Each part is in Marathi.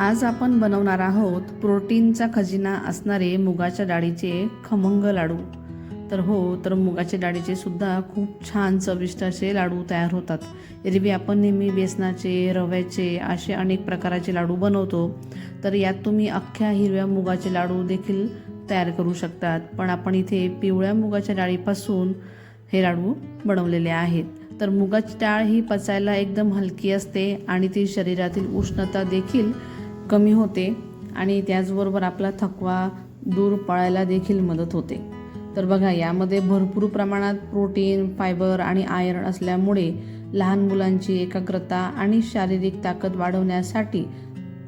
आज आपण बनवणार आहोत प्रोटीनचा खजिना असणारे मुगाच्या डाळीचे खमंग लाडू। तर मुगाच्या डाळीचे सुद्धा खूप छान चविष्ट असे लाडू तयार होतात। एरवी आपण नेहमी बेसनाचे, रव्याचे असे अनेक प्रकाराचे लाडू बनवतो, तर यात तुम्ही अख्ख्या हिरव्या मुगाचे लाडू देखील तयार करू शकतात। पण आपण इथे पिवळ्या मुगाच्या डाळीपासून हे लाडू बनवलेले आहेत। तर मुगाची डाळ ही पचायला एकदम हलकी असते आणि ती शरीरातील उष्णता देखील कमी होते आणि त्याचबरोबर आपला थकवा दूर पळायला देखील मदत होते। तर बघा, यामध्ये भरपूर प्रमाणात प्रोटीन, फायबर आणि आयर्न असल्यामुळे लहान मुलांची एकाग्रता आणि शारीरिक ताकद वाढवण्यासाठी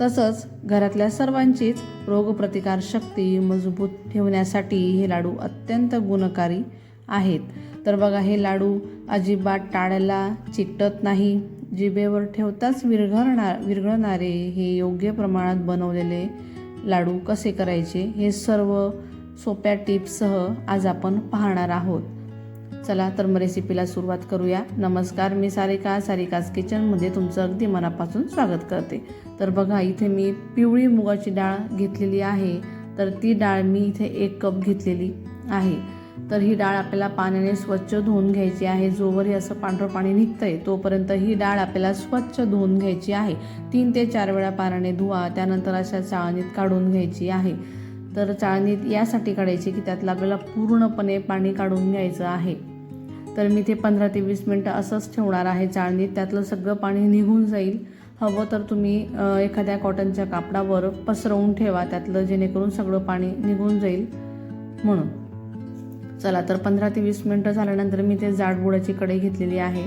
तसंच घरातल्या सर्वांचीच रोगप्रतिकार शक्ती मजबूत ठेवण्यासाठी हे लाडू अत्यंत गुणकारी आहेत। तर बघा, हे लाडू अजिबात टाळ्याला चिकटत नाही, जिभेवर ठेवताच विरघळणारे हे योग्य प्रमाणात बनवलेले लाडू कसे करायचे हे सर्व सोप्या टिप्ससह आज आपण पाहणार आहोत। चला तर मग रेसिपीला सुरुवात करूया। नमस्कार, मी सारिकास किचनमध्ये तुमचं अगदी मनापासून स्वागत करते। तर बघा, इथे मी पिवळी मुगाची डाळ घेतलेली आहे। तर ती डाळ मी इथे 1 कप घेतलेली आहे। तर ही डाळ आपल्याला पाण्याने स्वच्छ धुवून घ्यायची आहे। जोवर हे असं पांढरं पाणी निघतंय तोपर्यंत ही डाळ आपल्याला स्वच्छ धुवून घ्यायची आहे। 3 ते 4 वेळा पाण्याने धुवा, त्यानंतर अशा चाळणीत काढून घ्यायची आहे। तर चाळणीत यासाठी काढायची की त्यातलं आपल्याला पूर्णपणे पाणी काढून घ्यायचं आहे। तर मी ते 15 ते 20 मिनटं असंच ठेवणार आहे चाळणीत, त्यातलं सगळं पाणी निघून जाईल। हवं तर तुम्ही एखाद्या कॉटनच्या कापडावर पसरवून ठेवा त्यातलं, जेणेकरून सगळं पाणी निघून जाईल म्हणून। चला तर 15 ते 20 मिनटं झाल्यानंतर मी ते जाडबुडाची कढई घेतलेली आहे।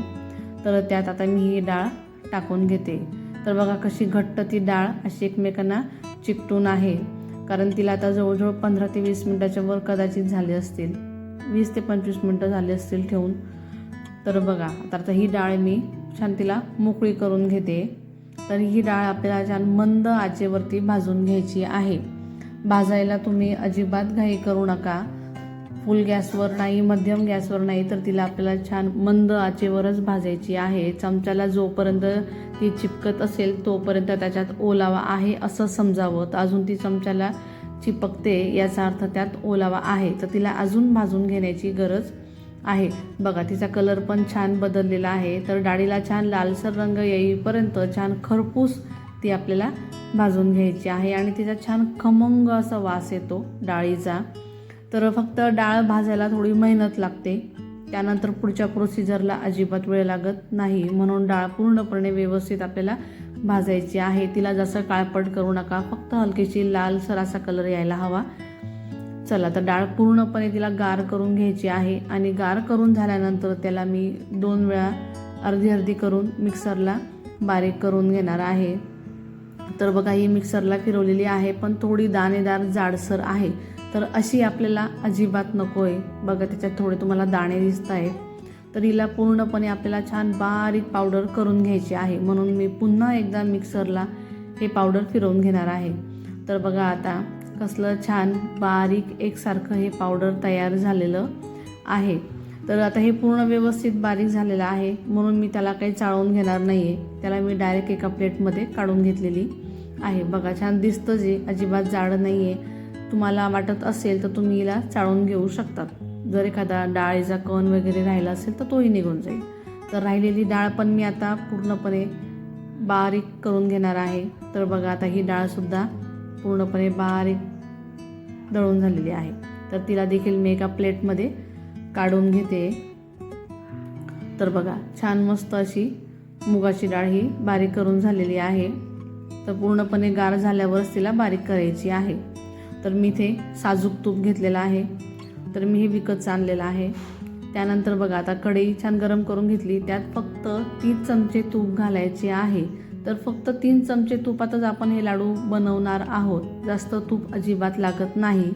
तर त्यात आता मी ही डाळ टाकून घेते। तर बघा, कशी घट्ट ती डाळ अशी एकमेकांना चिकटून आहे, कारण तिला आता जवळजवळ 15 ते 20 मिनटाच्या वर कदाचित झाले असतील, 20 ते 25 मिनटं झाले असतील ठेवून। तर बघा, आता ही डाळ मी छान तिला मोकळी करून घेते। तर ही डाळ आपल्याला छान मंद आचेवरती भाजून घ्यायची आहे। भाजायला तुम्ही अजिबात घाई करू नका, फुल गॅसवर नाही, मध्यम गॅसवर नाही, तर तिला आपल्याला छान मंद आचेवरच भाजायची आहे। चमच्याला जोपर्यंत ती चिपकत असेल तोपर्यंत त्याच्यात ओलावा आहे असं समजावं। तर अजून ती चमच्याला चिपकते याचा अर्थ त्यात ओलावा आहे, तर तिला अजून भाजून घेण्याची गरज आहे। बघा, तिचा कलर पण छान बदललेला आहे। तर डाळीला छान लालसर रंग येईपर्यंत छान खरपूस ती आपल्याला भाजून घ्यायची आहे आणि तिचा छान खमंग असा वास येतो डाळीचा। तर फक्त डाळ भाजायला थोडी मेहनत लागते, त्यानंतर पुढच्या प्रोसिजरला अजिबात वेळ लागत नाही। म्हणून डाळ पूर्णपणे व्यवस्थित आपल्याला भाजायची आहे। तिला जसं काळपट करू नका, फक्त हलकीशी लालसर असा कलर यायला हवा। चला, तर डाळ पूर्णपणे तिला गार करून घ्यायची आहे आणि गार करून झाल्यानंतर त्याला मी 2 वेळा अर्धी करून मिक्सरला बारीक करून घेणार आहे। तर बघा, ही मिक्सरला फिरवलेली आहे, पण थोडी दाणेदार जाडसर आहे। तर अशी आपल्याला अजिबात नको आहे। बघा, त्याच्यात थोडे तुम्हाला दाणे दिसत आहेत। तर हिला पूर्णपणे आपल्याला छान बारीक पावडर करून घ्यायची आहे, म्हणून मी पुन्हा एकदा मिक्सरला हे पावडर फिरवून घेणार आहे। तर बघा, आता कसलं छान बारीक एकसारखं हे पावडर तयार झालेलं आहे। तर आता हे पूर्ण व्यवस्थित बारीक झालेलं आहे, म्हणून मी त्याला काही चाळून घेणार नाही आहे। त्याला मी डायरेक्ट एका प्लेटमध्ये काढून घेतलेली आहे। बघा, छान दिसतं जे, अजिबात जाड नाही आहे। तुम्हाला वाटत असेल तर तुम्ही हिला चाळून घेऊ शकतात। जर एखादा डाळीचा कण वगैरे राहिला असेल तर तोही निघून जाईल। तर राहिलेली डाळ पण मी आता पूर्णपणे बारीक करून घेणार आहे। तर बघा, आता ही डाळसुद्धा पूर्णपणे बारीक दळून झालेली आहे। तर तिला देखील मी एका प्लेटमध्ये काढून घेते। तर बघा, छान मस्त अशी मुगाची डाळ ही बारीक करून झालेली आहे। तर पूर्णपणे गार झाल्यावरच तिला बारीक करायची आहे। तर मी इथे साजूक तूप घेतलेलं आहे, तर मी हे विकत आणलेलं आहे। त्यानंतर बघा, आता कढई छान गरम करून घेतली, त्यात फक्त 3 चमचे तूप घालायचे आहे। तर फक्त 3 चमचे तुपातच आपण हे लाडू बनवणार आहोत, जास्त तूप अजिबात लागत नाही।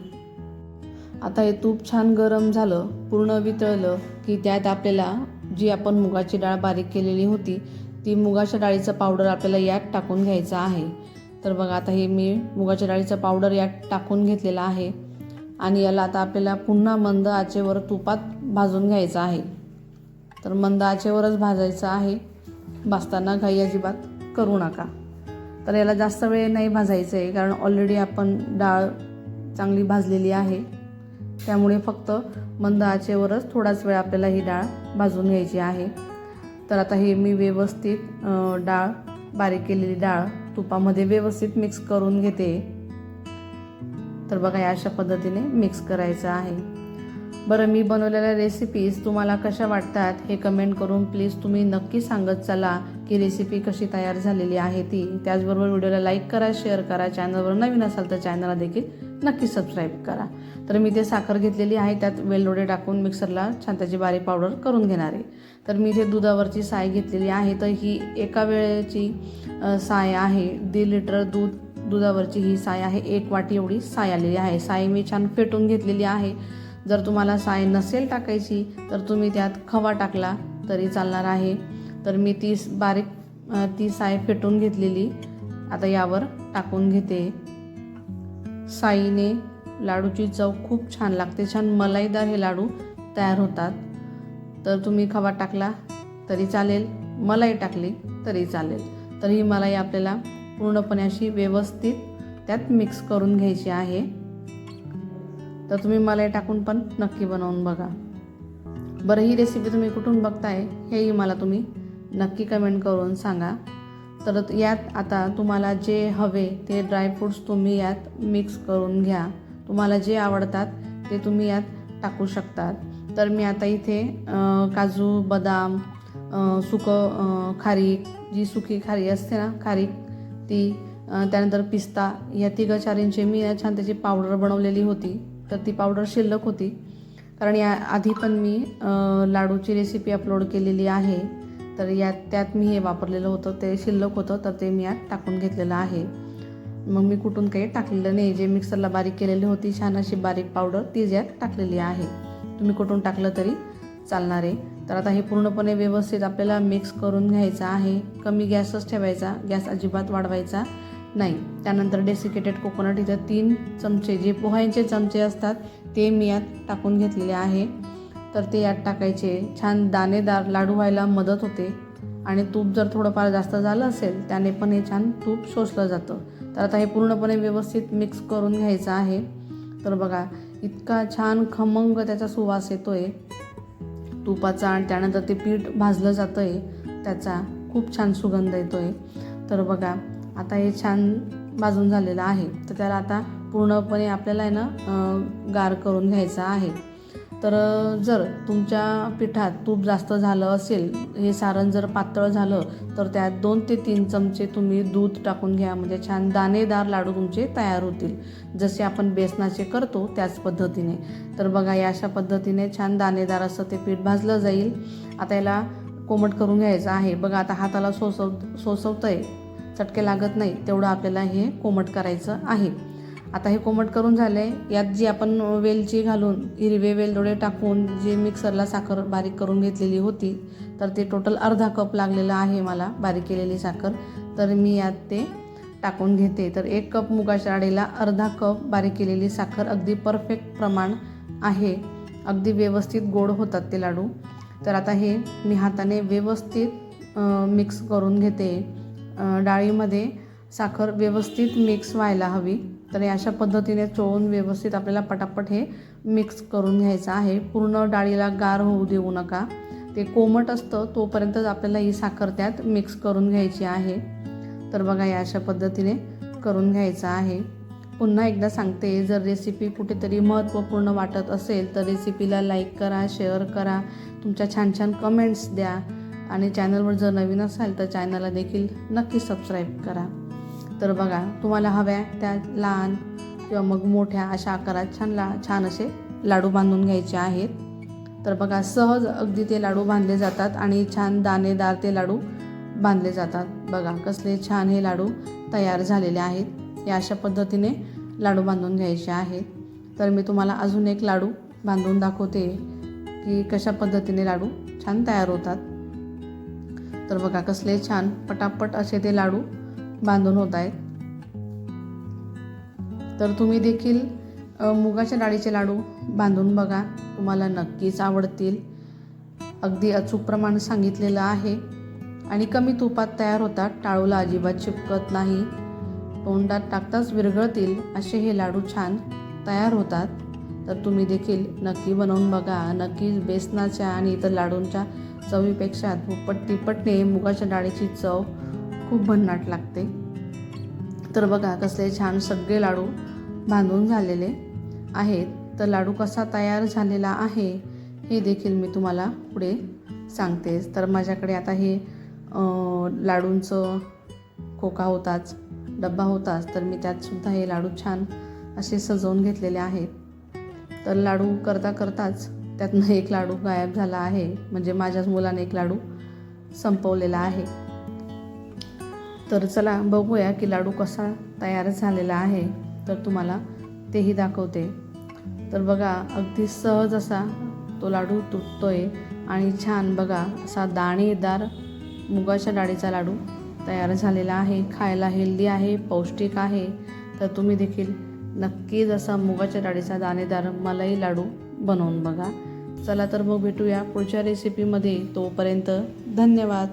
आता हे तूप छान गरम झालं, पूर्ण वितळलं की त्यात आपल्याला जी आपण मुगाची डाळ बारीक केलेली होती ती मुगाच्या डाळीचं पावडर आपल्याला यात टाकून घ्यायचं आहे। तर बघा, आता हे मी मुगाच्या डाळीचं पावडर यात टाकून घेतलेलं आहे आणि याला आता आपल्याला पुन्हा मंद आचेवर तुपात भाजून घ्यायचं आहे। तर मंद आचेवरच भाजायचं आहे, भाजताना घाई अजिबात करू नका। तर याला जास्त वेळ नाही भाजायचं आहे, कारण ऑलरेडी आपण डाळ चांगली भाजलेली आहे. त्यामुळे फक्त मंद आचेवरच थोडाच वेळ आपल्याला ही डाळ भाजून घ्यायची आहे. तर आता हे मी व्यवस्थित डाळ, बारीक केलेली डाळ तुपामध्ये व्यवस्थित मिक्स करून घेते. तर बघा या अशा पद्धतीने मिक्स करायचं आहे. बरं, मी बनवलेल्या रेसिपीज तुम्हाला कशा वाटतात हे कमेंट करून प्लीज तुम्ही नक्की सांगत चला की रेसिपी कशी तयार झालेली आहे ती. त्याचबरोबर व्हिडिओला लाईक करा, शेअर करा. चॅनलवर नवीन असाल तर चॅनलला देखील नक्की सबस्क्राईब करा. तर मी ते साखर घेतलेली आहे, त्यात वेलदोडे टाकून मिक्सरला छान त्याची बारीक पावडर करून घेणार आहे. तर मी इथे दुधावरची साय घेतलेली आहे. तर ही एका वेळेची साय आहे. 1.5 लिटर दुधावरची ही साय आहे. 1 वाटी एवढी साय आलेली आहे. साय मी छान फेटून घेतलेली आहे. जर तुम्हाला साय नसेल टाकायची तर तुम्ही त्यात खवा टाकला तरी चालणार आहे. तर मी ती साय फेटून घेतलेली आता यावर टाकून घेते. साईने लाडूची चव खूप छान लागते, छान मलाईदार हे लाडू तयार होतात. तर तुम्ही खवा टाकला तरी चालेल, मलाई टाकली तरी चालेल. तर ही मलाई आपल्याला पूर्णपणे अशी व्यवस्थित त्यात मिक्स करून घ्यायची आहे. तर तुम्ही मलाई टाकून पण नक्की बनवून बघा. बरं, ही रेसिपी तुम्ही कुठून बघताय हेही मला तुम्ही नक्की कमेंट करून सांगा. तर यात आता तुम्हाला जे हवे ते ड्रायफ्रूट्स तुम्ही यात मिक्स करून घ्या. तुम्हाला जे आवडतात ते तुम्ही यात टाकू शकतात. तर मी आता इथे काजू, बदाम, खारीक, जी सुकी खारी असते ना खारीक ती, त्यानंतर पिस्ता, या 3-4 मी छान त्याची पावडर बनवलेली होती. तर ती पावडर शिल्लक होती, कारण या आधी पण मी लाडूची रेसिपी अपलोड केलेली आहे. तर त्यात मी हे वापरलेलं होतं, ते शिल्लक होतं, तर ते मी यात टाकून घेतलेलं आहे. मग मी कुठून काही टाकलेलं नाही. जे मिक्सरला बारीक केलेली होती छान अशी बारीक पावडर ती यात टाकलेली आहे. तुम्ही कुठून टाकलं तरी चालणार आहे. तर आता हे पूर्णपणे व्यवस्थित आपल्याला मिक्स करून घ्यायचं आहे. कमी गॅसच ठेवायचा, गॅस अजिबात वाढवायचा नाही. त्यानंतर डेसिकेटेड कोकोनट इथं 3 चमचे, जे पोह्यांचे चमचे असतात ते मी यात टाकून घेतलेले आहे. तर ते यात टाकायचे. छान दाणेदार लाडू व्हायला मदत होते. आणि तूप जर थोडंफार जास्त झालं असेल त्याने पण हे छान तूप शोषलं जातं. तर आता हे पूर्णपणे व्यवस्थित मिक्स करून घ्यायचं आहे. तर बघा इतका छान खमंग त्याचा सुवास येतो आहे तुपाचा, आणि त्यानंतर ते पीठ भाजलं जातं आहे, त्याचा खूप छान सुगंध येतो आहे. तर बघा आता हे छान भाजून झालेलं आहे. तर त्याला आता पूर्णपणे आपल्याला आहे ना गार करून घ्यायचं आहे. तर जर तुमच्या पिठात तूप जास्त झालं असेल, हे सारण जर पातळ झालं, तर त्यात 2 ते 3 चमचे तुम्ही दूध टाकून घ्या. म्हणजे छान दाणेदार लाडू तुमचे तयार होतील, जसे आपण बेसनाचे करतो त्याच पद्धतीने. तर बघा या अशा पद्धतीने छान दाणेदार असं ते पीठ भाजलं जाईल. आता याला कोमट करून घ्यायचं आहे. बघा आता हाताला सोसवतंय, चटके लागत नाही तेवढं आपल्याला हे कोमट करायचं आहे. आता हे कोमट करून झालं आहे. यात जी आपण वेलची घालून, हिरवे वेलदोडे टाकून जे मिक्सरला साखर बारीक करून घेतलेली होती, तर ते टोटल अर्धा कप लागलेलं आहे मला बारीक केलेली साखर. तर मी यात ते टाकून घेते. तर 1 कप मुगाच्या डाळीला अर्धा कप बारीक केलेली साखर अगदी परफेक्ट प्रमाण आहे. अगदी व्यवस्थित गोड होतात ते लाडू. तर आता हे मी हाताने व्यवस्थित मिक्स करून घेते. डाळीमध्ये साखर व्यवस्थित मिक्स व्हायला हवी. तर अशा पद्धतीने चोळून व्यवस्थित आपल्याला पटापट हे मिक्स करून घ्यायचं आहे. पूर्ण डाळीला गार होऊ देऊ नका. ते कोमट असतं तोपर्यंतच आपल्याला ही साखर त्यात मिक्स करून घ्यायची आहे. तर बघा या अशा पद्धतीने करून घ्यायचं आहे. पुन्हा एकदा सांगते, जर रेसिपी कुठेतरी महत्त्वपूर्ण वाटत असेल तर रेसिपीला लाईक करा, शेअर करा, तुमच्या छान छान कमेंट्स द्या. आणि चॅनलवर जर नवीन असाल तर चॅनलला देखील नक्की सबस्क्राईब करा. तर बघा तुम्हाला हव्या त्या लहान किंवा मग मोठ्या अशा आकारात छान असे लाडू बांधून घ्यायचे आहेत. तर बघा सहज अगदी ते लाडू बांधले जातात आणि छान दाणेदार ते लाडू बांधले जातात. बघा कसले छान हे लाडू तयार झालेले आहेत. या अशा पद्धतीने लाडू बांधून घ्यायचे आहेत. तर मी तुम्हाला अजून एक लाडू बांधून दाखवते की कशा पद्धतीने लाडू छान तयार होतात. तर बघा कसले छान पटापट असे ते लाडू बांधून होत आहेत. तर तुम्ही देखील मुगाच्या डाळीचे लाडू बांधून बघा, तुम्हाला नक्कीच आवडतील. अगदी अचूक प्रमाण सांगितलेलं आहे. आणि कमी तुपात तयार होतात. टाळूला अजिबात चिपकत नाही, तोंडात टाकताच विरघळतील असे हे लाडू छान तयार होतात. तर तुम्ही देखील नक्की बनवून बघा. नक्कीच बेसनाच्या आणि इतर लाडूंच्या चवीपेक्षा तिप्पटने मुगाच्या डाळीची चव खूप भन्नाट लागते. तर बघा कसले छान सगळे लाडू बांधून झालेले आहेत. तर लाडू कसा तयार झालेला आहे हे देखील मी तुम्हाला पुढे सांगतेच. तर माझ्याकडे आता हे लाडूंचं खोका होताच, डब्बा होताच, तर मी त्यातसुद्धा हे लाडू छान असे सजवून घेतलेले आहेत. तर लाडू करताच त्यातनं एक लाडू गायब झाला आहे, म्हणजे माझ्याच मुलाने एक लाडू संपवलेला आहे. तर चला बघूया की लाडू कसा तयार झालेला आहे. तर तुम्हाला तेही दाखवते. तर बघा अगदी सहज असा तो लाडू तुटतोय आणि छान बघा असा दाणेदार मुगाच्या डाळीचा लाडू तयार झालेला आहे. खायला हेल्दी आहे, पौष्टिक आहे. तर तुम्ही देखील नक्कीच असा मुगाच्या डाळीचा दाणेदार मलाई लाडू बनवून बघा. चला तर मग भेटूया पुढच्या रेसिपीमध्ये. तोपर्यंत धन्यवाद.